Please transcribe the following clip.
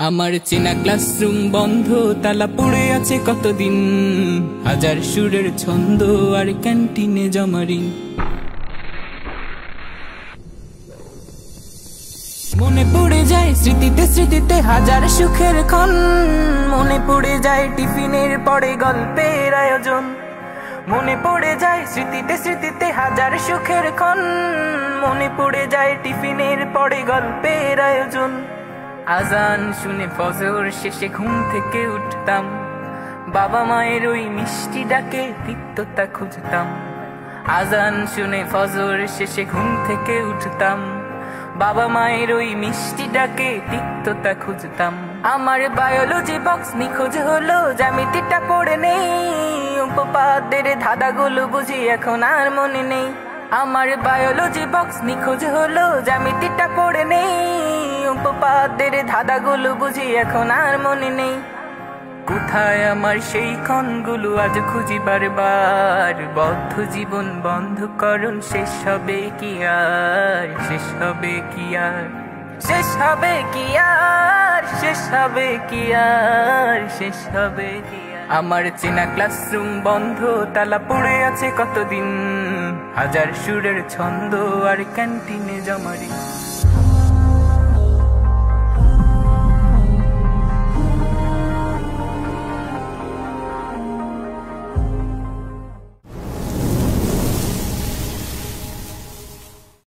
আমার চেনা ক্লাসরুম বন্ধ, তালা পড়ে আছে কতদিন। হাজার সুরের ছন্দ আর ক্যান্টিনে জমারিন। মনে পড়ে যায় স্মৃতিতে স্মৃতিতে হাজার সুখের ক্ষণ। মনে পড়ে যায় টিফিনের পরে গল্পের আয়োজন। মনে পড়ে যায় স্মৃতিতে স্মৃতিতে হাজার সুখের ক্ষণ। মনে পড়ে যায় টিফিনের পরে গল্পের আয়োজন। আজান শুনে ফজর শেষে ঘুম থেকে উঠতাম, বাবা মায়ের ওই মিষ্টি ডাকে তিক্ততা খুঁজতাম। আজান শুনে ফজর শেষে ঘুম থেকে উঠতাম, বাবা মায়ের ওই মিষ্টি ডাকে তিক্ততা খুঁজতাম। আমার বায়োলজি বক্স নিখোঁজ হলো, জ্যামিতিটা পড়ে নেই। উপপাদ্যের ধাঁধাগুলো বুঝি এখন আর মনে নেই। আমার বায়োলজি বক্স নিখোঁজ হলো, জ্যামিতিটা পড়ে নেই। উপপাদ্যের ধাঁধাগুলো বুঝি এখন আর মনে নেই। কোথায় আমার সেই ক্ষণগুলো আজ খুঁজি বারবার। বদ্ধ জীবন বন্ধকরণ শেষ হবে কি আর, শেষ হবে কি আর, শেষ হবে কি আর, শেষ হবে কি আর, শেষ হবে কি আর। আমার চেনা ক্লাসরুম বন্ধ, তালা পড়ে আছে কতদিন। হাজার সুরের ছন্দ আর ক্যান্টিনে জমারি।